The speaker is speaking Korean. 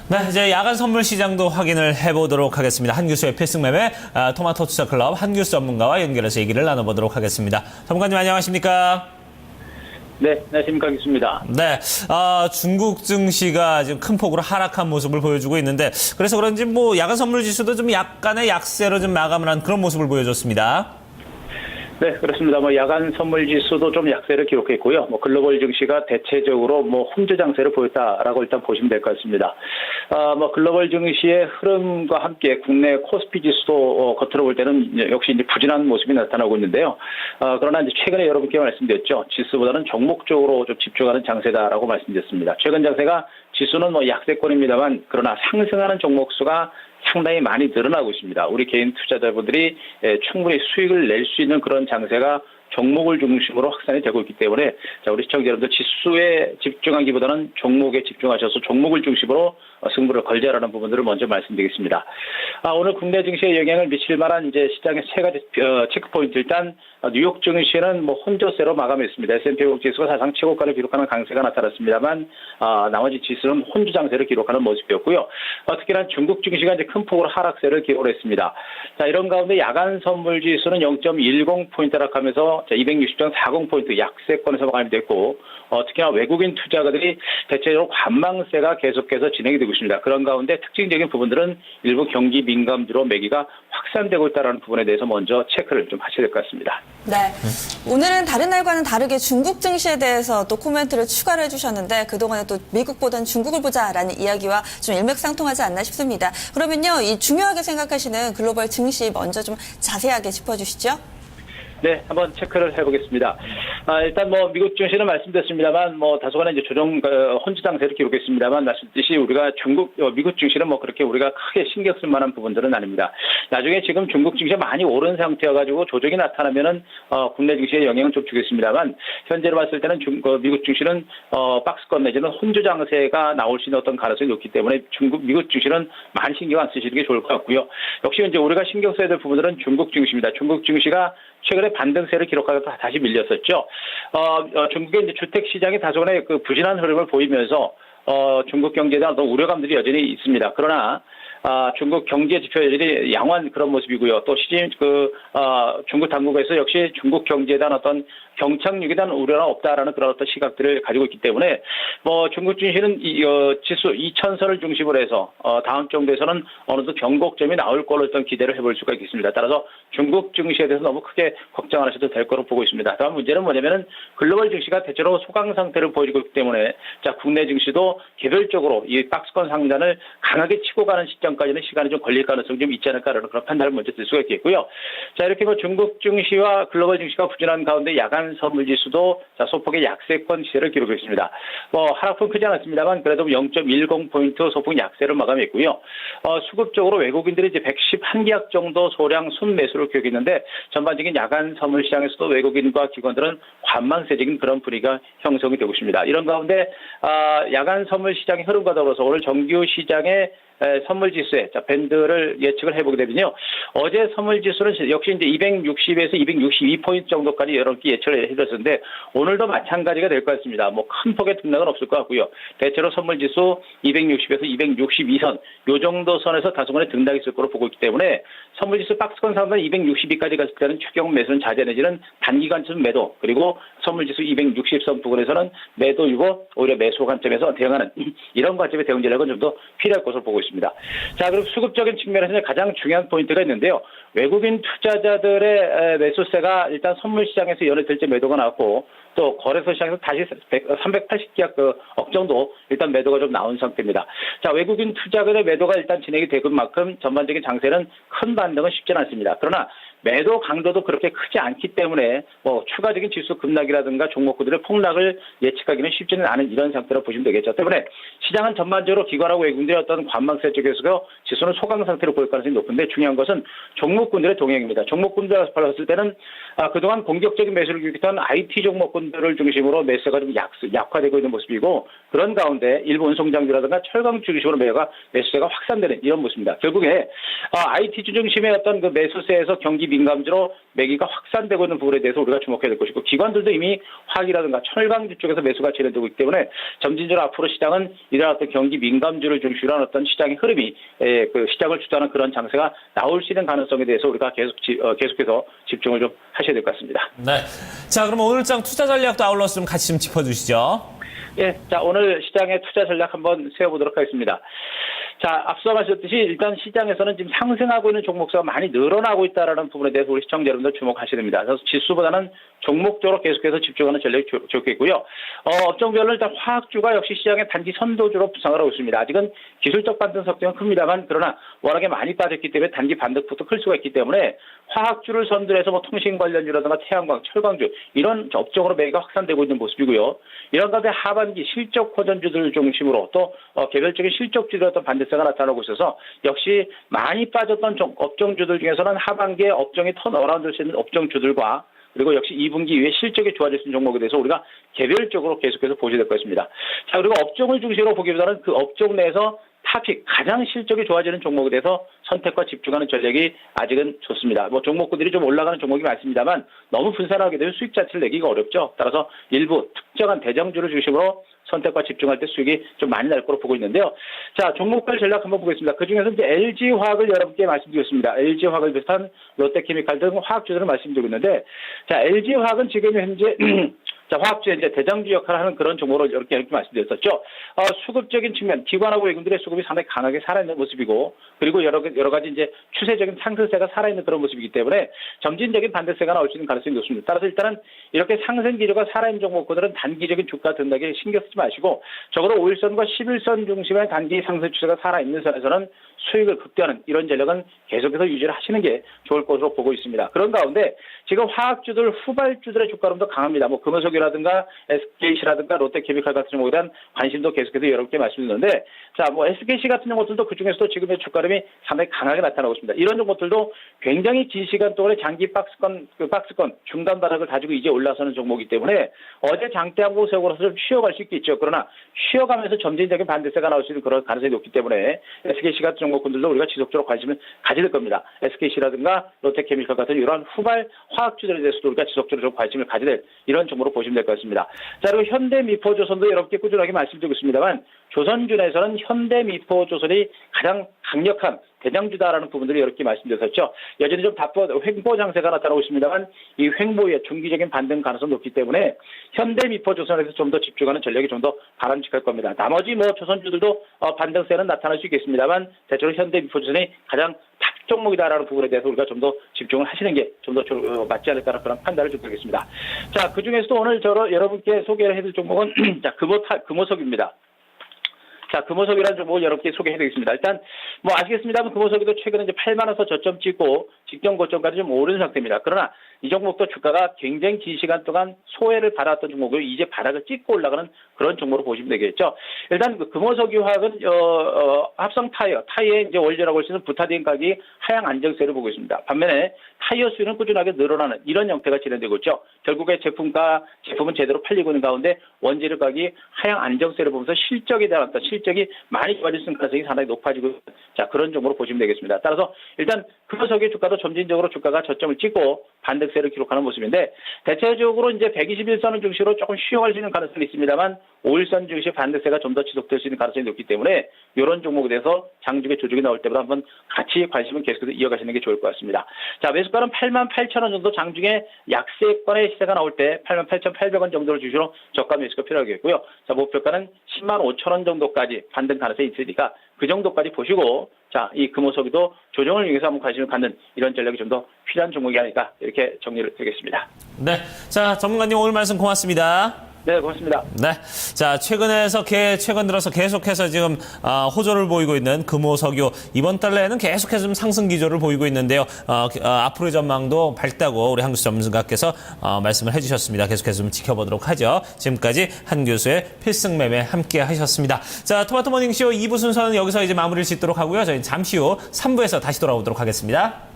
네, 이제 야간 선물 시장도 확인을 해보도록 하겠습니다. 한규수의 필승매매 토마토 투자클럽 한규수 전문가와 연결해서 얘기를 나눠보도록 하겠습니다. 전문가님 안녕하십니까? 네, 안녕하십니까. 교수입니다. 네, 중국 증시가 지금 큰 폭으로 하락한 모습을 보여주고 있는데 그래서 그런지 뭐 야간 선물 지수도 좀 약간의 약세로 좀 마감을 한 그런 모습을 보여줬습니다. 네, 그렇습니다. 야간 선물 지수도 좀 약세를 기록했고요. 글로벌 증시가 대체적으로 혼조 장세를 보였다라고 일단 보시면 될 것 같습니다. 글로벌 증시의 흐름과 함께 국내 코스피 지수도 겉으로 볼 때는 역시 이제 부진한 모습이 나타나고 있는데요. 그러나 이제 최근에 여러분께 말씀드렸죠. 지수보다는 종목적으로 좀 집중하는 장세다라고 말씀드렸습니다. 최근 장세가 지수는 약세권입니다만 그러나 상승하는 종목 수가 상당히 많이 늘어나고 있습니다. 우리 개인 투자자분들이 충분히 수익을 낼 수 있는 그런 장세가 종목을 중심으로 확산이 되고 있기 때문에 우리 시청자 여러분들 지수에 집중하기보다는 종목에 집중하셔서 종목을 중심으로 승부를 걸자라는 부분들을 먼저 말씀드리겠습니다. 오늘 국내 증시에 영향을 미칠 만한 이제 시장의 세 가지 체크 포인트. 일단 뉴욕 증시는 혼조세로 마감했습니다. S&P 500 지수가 사상 최고가를 기록하는 강세가 나타났습니다만 나머지 지수는 혼조 장세를 기록하는 모습이었고요. 특히나 중국 증시가 이제 큰 폭으로 하락세를 기록했습니다. 자, 이런 가운데 야간 선물 지수는 0.10포인트 하락하면서 260.40포인트 약세권에서 마감이 됐고 특히나 외국인 투자가들이 대체적으로 관망세가 계속해서 진행이 되고 있습니다. 그런 가운데 특징적인 부분들은 일부 경기 민감주로 매기가 확산되고 있다는 부분에 대해서 먼저 체크를 좀 하셔야 될 것 같습니다. 네. 오늘은 다른 날과는 다르게 중국 증시에 대해서 또 코멘트를 추가를 해주셨는데 그동안에 또 미국보다는 중국을 보자라는 이야기와 좀 일맥상통하지 않나 싶습니다. 그러면요, 이 중요하게 생각하시는 글로벌 증시 먼저 좀 자세하게 짚어주시죠. 네, 한번 체크를 해보겠습니다. 일단 미국 증시는 말씀드렸습니다만 다소간의 이제 조정 혼조 장세를 기록했습니다만 말씀드렸듯이 우리가 미국 증시는 그렇게 우리가 크게 신경 쓸 만한 부분들은 아닙니다. 나중에 지금 중국 증시가 많이 오른 상태여가지고 조정이 나타나면은 국내 증시에 영향을 좀 주겠습니다만 현재로 봤을 때는 미국 증시는 박스권 내지는 혼조 장세가 나올 수 있는 어떤 가능성이 높기 때문에 미국 증시는 많이 신경 안 쓰시는 게 좋을 것 같고요. 역시 이제 우리가 신경 써야 될 부분들은 중국 증시입니다. 중국 증시가 최근에 반등세를 기록하다가 다시 밀렸었죠. 중국의 이제 주택 시장이 다소간의 부진한 흐름을 보이면서 중국 경제에 대한 어떤 우려감들이 여전히 있습니다. 그러나 중국 경제 지표들이 양호한 그런 모습이고요. 또 중국 당국에서 역시 중국 경제에 대한 어떤 경착륙에 대한 우려는 없다라는 그런 어떤 시각들을 가지고 있기 때문에 중국 증시는 지수 2000선을 중심으로 해서 다음 정도에서는 어느 정도 변곡점이 나올 걸로 어떤 기대를 해볼 수가 있겠습니다. 따라서 중국 증시에 대해서 너무 크게 걱정 안 하셔도 될 거로 보고 있습니다. 다음 문제는 뭐냐면은 글로벌 증시가 대체로 소강 상태를 보여주고 있기 때문에 국내 증시도 개별적으로 이 박스권 상단을 강하게 치고 가는 시점까지는 시간이 좀 걸릴 가능성이 좀 있지 않을까라는 그런 판단을 먼저 들 수가 있겠고요. 자, 이렇게 중국 증시와 글로벌 증시가 부진한 가운데 야간 선물 지수도 소폭의 약세권 시세를 기록했습니다. 하락폭은 크지 않았습니다만 그래도 0.10포인트 소폭 약세를 마감했고요. 수급적으로 외국인들이 이제 111계약 정도 소량 순매수를 기록했는데 전반적인 야간 선물 시장에서도 외국인과 기관들은 관망세적인 그런 분위기가 형성이 되고 있습니다. 이런 가운데 야간 선물 시장의 흐름과 더불어서 오늘 정규 시장의 선물 지수의 밴드를 예측을 해보게 되면요. 어제 선물 지수는 역시 이제 260에서 262포인트 정도까지 여러분께 예측을 해드렸는데 오늘도 마찬가지가 될 것 같습니다. 큰 폭의 등락은 없을 것 같고요. 대체로 선물 지수 260에서 262선 요 정도 선에서 다소간의 등락이 있을 거로 보고 있기 때문에 선물 지수 박스권 상단 262까지 갔을 때는 추경 매수는 자제 내지는 단기간쯤 매도 그리고 선물 지수 260선 부근에서는 매도 유보 오히려 매수 관점에서 대응하는 이런 관점의 대응 전략은 좀 더 필요할 것으로 보고 있습니다. 자, 그리고 수급적인 측면에서 가장 중요한 포인트가 있는데요. 외국인 투자자들의 매수세가 일단 선물 시장에서 연회될 때 매도가 나왔고 또 거래소 시장에서 다시 380계약 억 정도 일단 매도가 좀 나온 상태입니다. 자, 외국인 투자자들의 매도가 일단 진행이 되는 만큼 전반적인 장세는 큰 반등은 쉽지는 않습니다. 그러나 매도 강도도 그렇게 크지 않기 때문에 추가적인 지수 급락이라든가 종목구들의 폭락을 예측하기는 쉽지는 않은 이런 상태로 보시면 되겠죠. 때문에 시장은 전반적으로 기관하고 외국인들의 어떤 관망세 쪽에서 지수는 소강 상태로 보일 가능성이 높은데 중요한 것은 종목군들의 동향입니다. 종목군들에서 봤을 때는 그동안 공격적인 매수를 기록했던 IT 종목군들을 중심으로 매수가 좀 약화되고 있는 모습이고 그런 가운데 일부 운송장비라든가 철강 중심으로 매수세가 확산되는 이런 모습입니다. 결국에 IT 중심의 어떤 그 매수세에서 경기 민감주로 매기가 확산되고 있는 부분에 대해서 우리가 주목해야 될 것이고 기관들도 이미 화학이라든가 철강주 쪽에서 매수가 진행되고 있기 때문에 점진적으로 앞으로 시장은 이러한 어떤 경기 민감주를 중심으로 한 어떤 시장의 흐름이 그 시장을 주도하는 그런 장세가 나올 수 있는 가능성에 대해서 우리가 계속해서 집중을 좀 하셔야 될 것 같습니다. 네. 자, 그럼 오늘장 투자 전략도 아울러서 좀 같이 좀 짚어주시죠. 예, 자, 오늘 시장의 투자 전략 한번 세워보도록 하겠습니다. 자, 앞서 말씀드렸듯이 일단 시장에서는 지금 상승하고 있는 종목수가 많이 늘어나고 있다는 부분에 대해서 우리 시청자 여러분들 주목하셔야 됩니다. 그래서 지수보다는 종목적으로 계속해서 집중하는 전략이 좋겠고요. 업종별로 일단 화학주가 역시 시장의 단기 선도주로 부상을 하고 있습니다. 아직은 기술적 반등 속도는 큽니다만 그러나 워낙에 많이 빠졌기 때문에 단기 반등폭도 클 수가 있기 때문에 화학주를 선두해서 뭐 통신 관련주라든가 태양광, 철광주 이런 업종으로 매기가 확산되고 있는 모습이고요. 이런 가운데 하반기 실적 호전주들 중심으로 또 개별적인 실적주들의 어떤 반대세가 나타나고 있어서 역시 많이 빠졌던 업종주들 중에서는 하반기에 업종이 턴어라운드 할 수 있는 업종주들과 그리고 역시 2분기 이후에 실적이 좋아질 수 있는 종목에 대해서 우리가 개별적으로 계속해서 보셔야 될 것입니다. 자, 그리고 업종을 중심으로 보기보다는 그 업종 내에서 탑픽, 가장 실적이 좋아지는 종목에 대해서 선택과 집중하는 전략이 아직은 좋습니다. 뭐 종목군들이 좀 올라가는 종목이 많습니다만 너무 분산하게 되면 수익 자체를 내기가 어렵죠. 따라서 일부 특정한 대장주를 중심으로 선택과 집중할 때 수익이 좀 많이 날 거로 보고 있는데요. 자, 종목별 전략 한번 보겠습니다. 그중에서 이제 LG화학을 여러분께 말씀드리겠습니다. LG화학을 비롯한 롯데케미칼 등 화학주들을 말씀드리고 있는데, 자, LG화학은 지금 현재 자, 화학주의 이제 대장주 역할을 하는 그런 종목으로 이렇게 말씀드렸었죠. 수급적인 측면, 기관하고 외국인들의 수급이 상당히 강하게 살아있는 모습이고, 그리고 여러 가지 이제 추세적인 상승세가 살아있는 그런 모습이기 때문에 점진적인 반대세가 나올 수 있는 가능성이 높습니다. 따라서 일단은 이렇게 상승 기조가 살아있는 종목들은 단기적인 주가 등락에 신경 쓰지 마시고, 적어도 5일선과 11선 중심의 단기 상승 추세가 살아있는 선에서는 수익을 극대화하는 이런 전략은 계속해서 유지를 하시는 게 좋을 것으로 보고 있습니다. 그런 가운데 지금 화학주들, 후발주들의 주가름도 강합니다. 뭐 금호석유라든가 SKC라든가 롯데케미칼 같은 종목에 대한 관심도 계속해서 여러분께 말씀드렸는데, 자, 뭐 SKC 같은 종목들도 그 중에서도 지금의 주가름이 상당히 강하게 나타나고 있습니다. 이런 종목들도 굉장히 긴 시간 동안에 장기 박스권 중간 바닥을 가지고 이제 올라서는 종목이기 때문에 어제 장대하고 세우고서 좀 쉬어갈 수 있겠죠. 그러나 쉬어가면서 점진적인 반대세가 나올 수 있는 그런 가능성이 높기 때문에 SKC 같은 종목군들도 우리가 지속적으로 관심을 가질 겁니다. SKC라든가 롯데케미칼 같은 이러한 후발 화학주들에 대해서도 우리가 지속적으로 좀 관심을 가져야 될 이런 종목으로 보시면 될 것 같습니다. 자, 그리고 현대미포조선도 여러분께 꾸준하게 말씀드리고 있습니다만 조선주에서는 현대미포조선이 가장 강력한 대장주다라는 부분들이 이렇게 말씀드렸었죠. 여전히 좀 횡보 장세가 나타나고 있습니다만 이 횡보의 중기적인 반등 가능성이 높기 때문에 현대미포조선에서 좀 더 집중하는 전략이 좀 더 바람직할 겁니다. 나머지 뭐 조선주들도 반등세는 나타날 수 있겠습니다만 대체로 현대미포조선이 가장 탑 종목이다라는 부분에 대해서 우리가 좀 더 집중을 하시는 게 좀 더 맞지 않을까라는 그런 판단을 좀 드리겠습니다. 자, 그 중에서도 오늘 여러분께 소개를 해드릴 종목은 자, 금호석입니다. 자, 금호석이라는 종목을 여러분께 소개해드리겠습니다. 일단 뭐 아시겠습니다만 금호석이도 최근에 이제 8만 원에서 저점 찍고 직전 고점까지 좀 오른 상태입니다. 그러나 이 종목도 주가가 굉장히 긴 시간 동안 소외를 받았던 종목으로 이제 바닥을 찍고 올라가는 그런 종목으로 보시면 되겠죠. 일단 그 금호석유화학은 합성 타이어의 이제 원료라고 할 수 있는 부타디인 가격이 하향 안정세를 보고 있습니다. 반면에 타이어 수요는 꾸준하게 늘어나는 이런 형태가 진행되고 있죠. 결국에 제품은 제대로 팔리고 있는 가운데 원재료 가격이 하향 안정세를 보면서 실적에 대한 어떤 실적이 많이 좋아질 수 있는 가능성이 상당히 높아지고 있는 자, 그런 종목으로 보시면 되겠습니다. 따라서 일단 금호석유 주가도 점진적으로 주가가 저점을 찍고 반등세를 기록하는 모습인데 대체적으로 이제 121선을 중심으로 조금 쉬어갈 수 있는 가능성이 있습니다만 5일선 중심 반등세가 좀 더 지속될 수 있는 가능성이 높기 때문에 이런 종목에 대해서 장중에 조정이 나올 때보다 한번 같이 관심을 계속해서 이어가시는 게 좋을 것 같습니다. 자, 매수가는 88,000원 정도 장중에 약세권의 시세가 나올 때 88,800원 정도를 주시로 저가 매수가 필요하겠고요. 자, 목표가는 105,000원 정도까지 반등 가능성이 있으니까 그 정도까지 보시고 자, 이 금호석유도 조정을 위해서 한번 관심을 갖는 이런 전략이 좀 더 필요한 종목이 아닐까 이렇게 정리를 드리겠습니다. 네. 자, 전문가님 오늘 말씀 고맙습니다. 네, 고맙습니다. 네. 자, 최근 들어서 계속해서 지금, 호조를 보이고 있는 금호석유. 이번 달 내에는 계속해서 좀 상승 기조를 보이고 있는데요. 앞으로의 전망도 밝다고 우리 한교수 전문가께서, 말씀을 해주셨습니다. 계속해서 좀 지켜보도록 하죠. 지금까지 한 교수의 필승 매매 함께 하셨습니다. 자, 토마토 모닝쇼 2부 순서는 여기서 이제 마무리를 짓도록 하고요. 저희는 잠시 후 3부에서 다시 돌아오도록 하겠습니다.